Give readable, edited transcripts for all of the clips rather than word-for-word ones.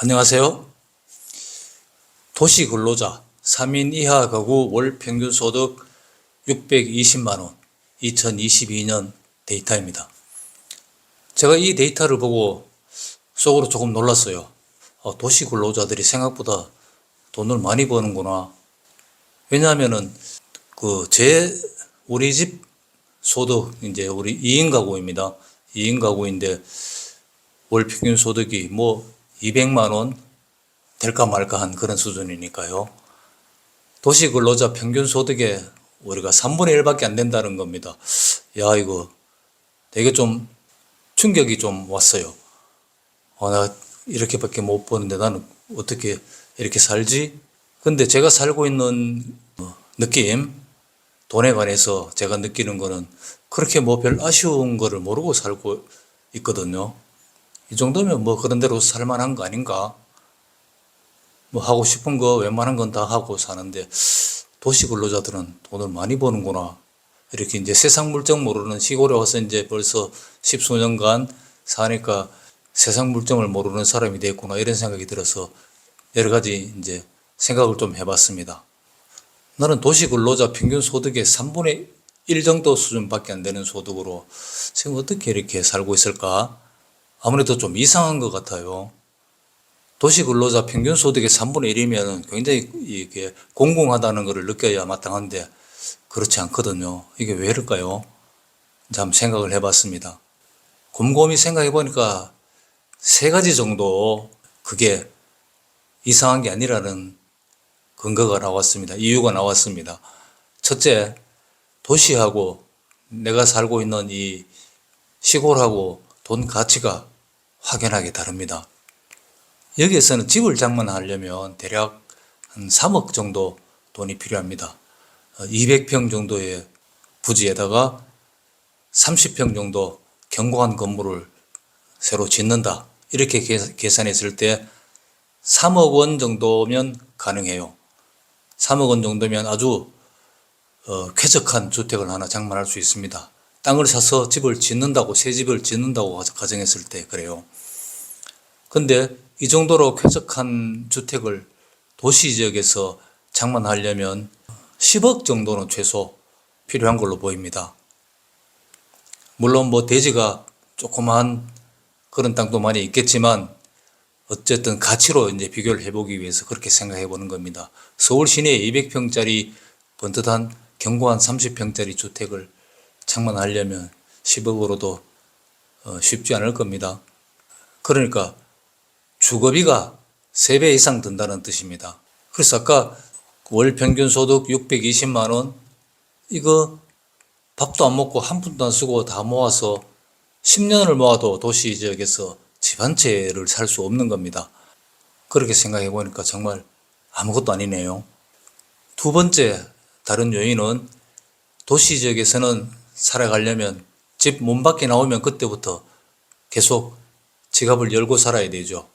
안녕하세요. 도시 근로자 3인 이하 가구 월 평균 소득 620만 원 2022년 데이터입니다. 제가 이 데이터를 보고 속으로 조금 놀랐어요. 도시 근로자들이 생각보다 돈을 많이 버는구나. 왜냐하면은 우리 집 소득 이제 우리 2인 가구입니다. 2인 가구인데 월 평균 소득이 200만 원 될까 말까 한 그런 수준이니까요. 도시 근로자 평균 소득에 우리가 3분의 1밖에 안 된다는 겁니다. 야, 이거 되게 좀 충격이 좀 왔어요. 나 이렇게밖에 못 버는데 나는 어떻게 이렇게 살지? 근데 제가 살고 있는 느낌, 돈에 관해서 제가 느끼는 거는 그렇게 별 아쉬운 거를 모르고 살고 있거든요. 이 정도면 그런 대로 살만한 거 아닌가? 하고 싶은 거 웬만한 건 다 하고 사는데 도시 근로자들은 돈을 많이 버는구나. 이렇게 이제 세상 물정 모르는 시골에 와서 이제 벌써 십수년간 사니까 세상 물정을 모르는 사람이 됐구나. 이런 생각이 들어서 여러 가지 이제 생각을 좀 해봤습니다. 나는 도시 근로자 평균 소득의 3분의 1 정도 수준밖에 안 되는 소득으로 지금 어떻게 이렇게 살고 있을까? 아무래도 좀 이상한 것 같아요. 도시 근로자 평균 소득의 3분의 1이면 굉장히 이게 공공하다는 것을 느껴야 마땅한데 그렇지 않거든요. 이게 왜 이럴까요? 이제 한번 생각을 해봤습니다. 곰곰이 생각해 보니까 세 가지 정도 그게 이상한 게 아니라는 근거가 나왔습니다. 이유가 나왔습니다. 첫째, 도시하고 내가 살고 있는 이 시골하고 돈 가치가 확연하게 다릅니다. 여기에서는 집을 장만하려면 대략 한 3억 정도 돈이 필요합니다. 200평 정도의 부지에다가 30평 정도 견고한 건물을 새로 짓는다. 이렇게 계산했을 때 3억 원 정도면 가능해요. 3억 원 정도면 아주 쾌적한 주택을 하나 장만할 수 있습니다. 땅을 사서 집을 짓는다고, 새 집을 짓는다고 가정했을 때 그래요. 근데 이 정도로 쾌적한 주택을 도시 지역에서 장만하려면 10억 정도는 최소 필요한 걸로 보입니다. 물론 대지가 조그만 그런 땅도 많이 있겠지만 어쨌든 가치로 이제 비교를 해보기 위해서 그렇게 생각해 보는 겁니다. 서울 시내에 200평짜리 번듯한 견고한 30평짜리 주택을 장만하려면 10억으로도 쉽지 않을 겁니다. 그러니까 주거비가 3배 이상 든다는 뜻입니다. 그래서 아까 월 평균 소득 620만 원, 이거 밥도 안 먹고 한 푼도 안 쓰고 다 모아서 10년을 모아도 도시 지역에서 집 한 채를 살 수 없는 겁니다. 그렇게 생각해 보니까 정말 아무것도 아니네요. 두 번째 다른 요인은 도시 지역에서는 살아가려면 집 문 밖에 나오면 그때부터 계속 지갑을 열고 살아야 되죠.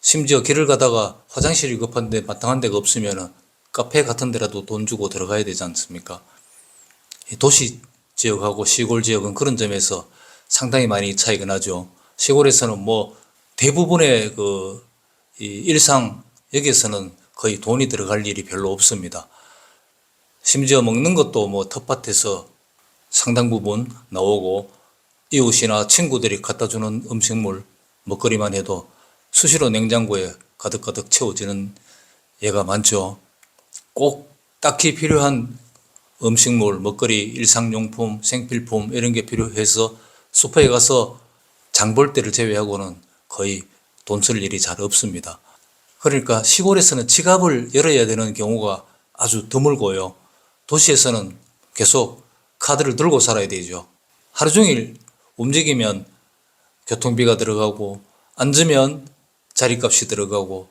심지어 길을 가다가 화장실이 급한데 마땅한 데가 없으면 카페 같은 데라도 돈 주고 들어가야 되지 않습니까? 도시 지역하고 시골 지역은 그런 점에서 상당히 많이 차이가 나죠. 시골에서는 대부분의 이 일상 여기에서는 거의 돈이 들어갈 일이 별로 없습니다. 심지어 먹는 것도 텃밭에서 상당 부분 나오고 이웃이나 친구들이 갖다 주는 음식물 먹거리만 해도 수시로 냉장고에 가득가득 채워지는 예가 많죠. 꼭 딱히 필요한 음식물, 먹거리, 일상용품, 생필품 이런 게 필요해서 슈퍼에 가서 장 볼 때를 제외하고는 거의 돈 쓸 일이 잘 없습니다. 그러니까 시골에서는 지갑을 열어야 되는 경우가 아주 드물고요. 도시에서는 계속 카드를 들고 살아야 되죠. 하루 종일 움직이면 교통비가 들어가고 앉으면 자리값이 들어가고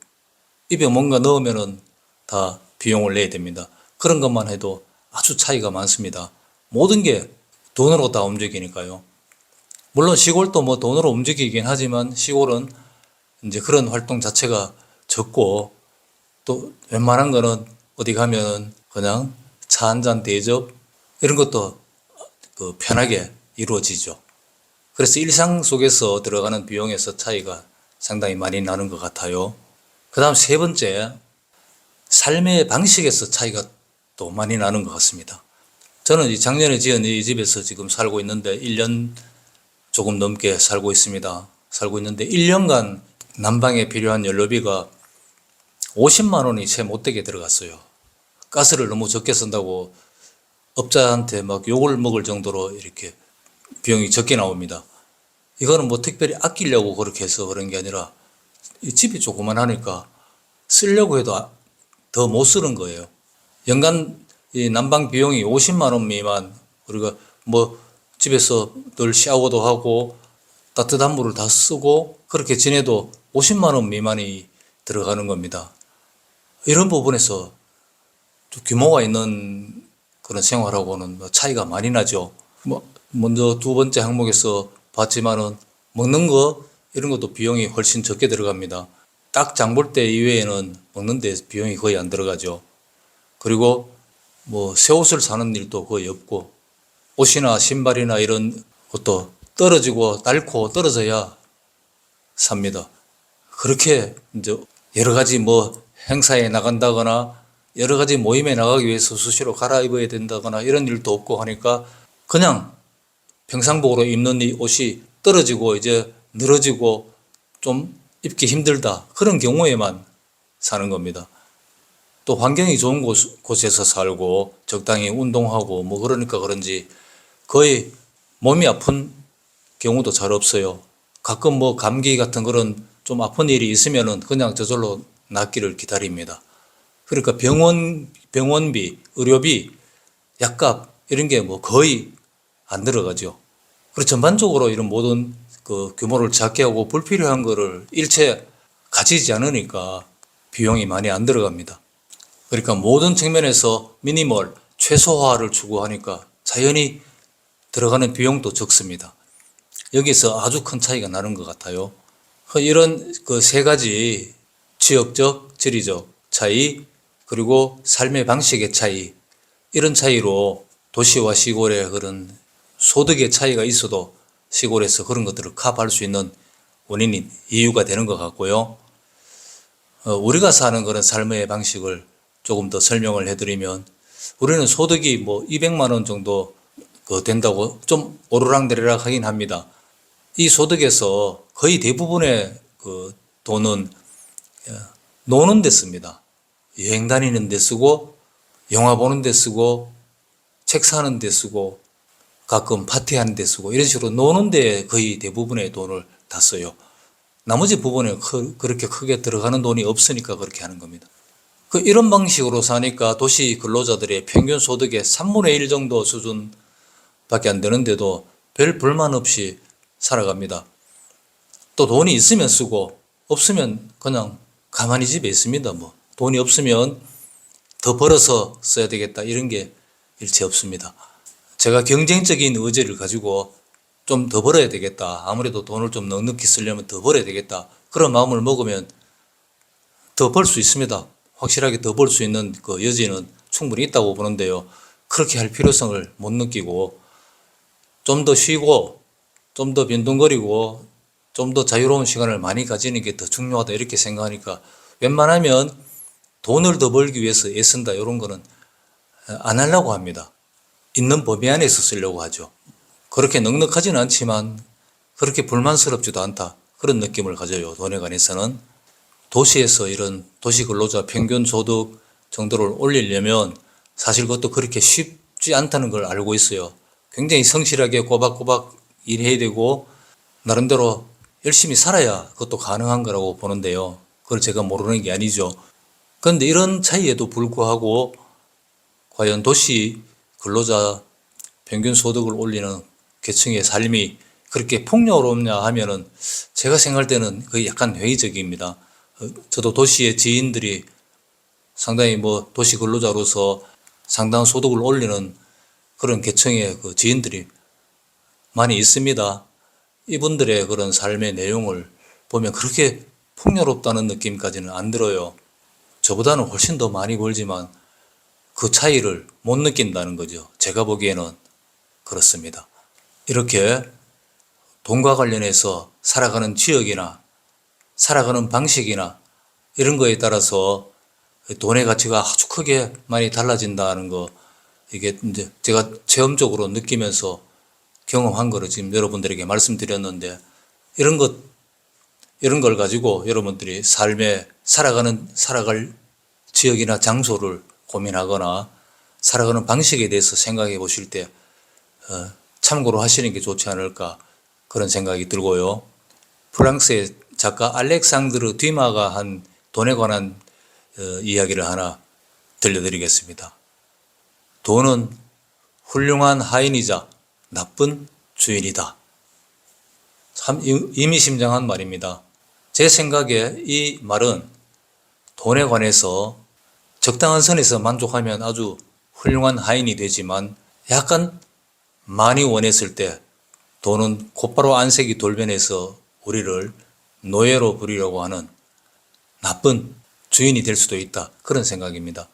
입에 뭔가 넣으면은 다 비용을 내야 됩니다. 그런 것만 해도 아주 차이가 많습니다. 모든 게 돈으로 다 움직이니까요. 물론 시골도 돈으로 움직이긴 하지만 시골은 이제 그런 활동 자체가 적고 또 웬만한 거는 어디 가면은 그냥 차 한 잔 대접 이런 것도 편하게 이루어지죠. 그래서 일상 속에서 들어가는 비용에서 차이가 상당히 많이 나는 것 같아요. 그다음 세 번째, 삶의 방식에서 차이가 또 많이 나는 것 같습니다. 저는 작년에 지은 이 집에서 지금 살고 있는데 1년 조금 넘게 살고 있습니다. 살고 있는데 1년간 난방에 필요한 연료비가 50만 원이 채 못되게 들어갔어요. 가스를 너무 적게 쓴다고 업자한테 막 욕을 먹을 정도로 이렇게 비용이 적게 나옵니다. 이거는 뭐 특별히 아끼려고 그렇게 해서 그런 게 아니라 이 집이 조그만하니까 쓰려고 해도 더 못 쓰는 거예요. 연간 이 난방 비용이 50만 원 미만, 우리가 뭐 집에서 늘 샤워도 하고 따뜻한 물을 다 쓰고 그렇게 지내도 50만 원 미만이 들어가는 겁니다. 이런 부분에서 좀 규모가 있는 그런 생활하고는 차이가 많이 나죠. 뭐 먼저 두 번째 항목에서 봤지만은 먹는 거 이런 것도 비용이 훨씬 적게 들어갑니다. 딱 장볼 때 이외에는 먹는 데 비용이 거의 안 들어가죠. 그리고 뭐 새 옷을 사는 일도 거의 없고 옷이나 신발이나 이런 것도 떨어지고 닳고 떨어져야 삽니다. 그렇게 이제 여러 가지 뭐 행사에 나간다거나 여러 가지 모임에 나가기 위해서 수시로 갈아입어야 된다거나 이런 일도 없고 하니까 그냥 평상복으로 입는 이 옷이 떨어지고 이제 늘어지고 좀 입기 힘들다. 그런 경우에만 사는 겁니다. 또 환경이 좋은 곳에서 살고 적당히 운동하고 뭐 그러니까 그런지 거의 몸이 아픈 경우도 잘 없어요. 가끔 뭐 감기 같은 그런 좀 아픈 일이 있으면은 그냥 저절로 낫기를 기다립니다. 그러니까 병원비, 의료비, 약값 이런 게 뭐 거의 안 들어가죠. 그리고 전반적으로 이런 모든 그 규모를 작게 하고 불필요한 거를 일체 가지지 않으니까 비용이 많이 안 들어갑니다. 그러니까 모든 측면에서 미니멀, 최소화를 추구하니까 자연히 들어가는 비용도 적습니다. 여기서 아주 큰 차이가 나는 것 같아요. 이런 그 세 가지 지역적, 지리적 차이, 그리고 삶의 방식의 차이, 이런 차이로 도시와 시골의 그런 소득의 차이가 있어도 시골에서 그런 것들을 커버할 수 있는 원인이 이유가 되는 것 같고요. 우리가 사는 그런 삶의 방식을 조금 더 설명을 해드리면 우리는 소득이 뭐 200만 원 정도 된다고 좀 오르락내리락 하긴 합니다. 이 소득에서 거의 대부분의 그 돈은 노는 데 씁니다. 여행 다니는 데 쓰고 영화 보는 데 쓰고 책 사는 데 쓰고 가끔 파티하는 데 쓰고 이런 식으로 노는 데 거의 대부분의 돈을 다 써요. 나머지 부분에 그렇게 크게 들어가는 돈이 없으니까 그렇게 하는 겁니다. 이런 방식으로 사니까 도시 근로자들의 평균 소득의 3분의 1 정도 수준밖에 안 되는데도 별 불만 없이 살아갑니다. 또 돈이 있으면 쓰고 없으면 그냥 가만히 집에 있습니다. 뭐 돈이 없으면 더 벌어서 써야 되겠다 이런 게 일체 없습니다. 제가 경쟁적인 의지를 가지고 좀 더 벌어야 되겠다. 아무래도 돈을 좀 넉넉히 쓰려면 더 벌어야 되겠다. 그런 마음을 먹으면 더 벌 수 있습니다. 확실하게 더 벌 수 있는 그 여지는 충분히 있다고 보는데요. 그렇게 할 필요성을 못 느끼고 좀 더 쉬고 좀 더 변동거리고 좀 더 자유로운 시간을 많이 가지는 게 더 중요하다 이렇게 생각하니까 웬만하면 돈을 더 벌기 위해서 애쓴다 이런 거는 안 하려고 합니다. 있는 범위 안에서 쓰려고 하죠. 그렇게 넉넉하지는 않지만 그렇게 불만스럽지도 않다. 그런 느낌을 가져요. 돈에 관해서는. 도시에서 이런 도시 근로자 평균 소득 정도를 올리려면 사실 그것도 그렇게 쉽지 않다는 걸 알고 있어요. 굉장히 성실하게 꼬박꼬박 일해야 되고 나름대로 열심히 살아야 그것도 가능한 거라고 보는데요. 그걸 제가 모르는 게 아니죠. 그런데 이런 차이에도 불구하고 과연 도시 근로자 평균 소득을 올리는 계층의 삶이 그렇게 풍요롭냐 하면은 제가 생각할 때는 거의 약간 회의적입니다. 저도 도시의 지인들이 상당히 뭐 도시 근로자로서 상당한 소득을 올리는 그런 계층의 그 지인들이 많이 있습니다. 이분들의 그런 삶의 내용을 보면 그렇게 풍요롭다는 느낌까지는 안 들어요. 저보다는 훨씬 더 많이 벌지만 그 차이를 못 느낀다는 거죠. 제가 보기에는 그렇습니다. 이렇게 돈과 관련해서 살아가는 지역이나 살아가는 방식이나 이런 거에 따라서 돈의 가치가 아주 크게 많이 달라진다는 거, 이게 이제 제가 체험적으로 느끼면서 경험한 거를 지금 여러분들에게 말씀드렸는데, 이런 걸 가지고 여러분들이 삶에 살아갈 지역이나 장소를 고민하거나 살아가는 방식에 대해서 생각해 보실 때 참고로 하시는 게 좋지 않을까, 그런 생각이 들고요. 프랑스의 작가 알렉상드르 듀마가 한 돈에 관한 이야기를 하나 들려드리겠습니다. 돈은 훌륭한 하인이자 나쁜 주인이다. 참 의미심장한 말입니다. 제 생각에 이 말은 돈에 관해서 적당한 선에서 만족하면 아주 훌륭한 하인이 되지만, 약간 많이 원했을 때 돈은 곧바로 안색이 돌변해서 우리를 노예로 부리려고 하는 나쁜 주인이 될 수도 있다, 그런 생각입니다.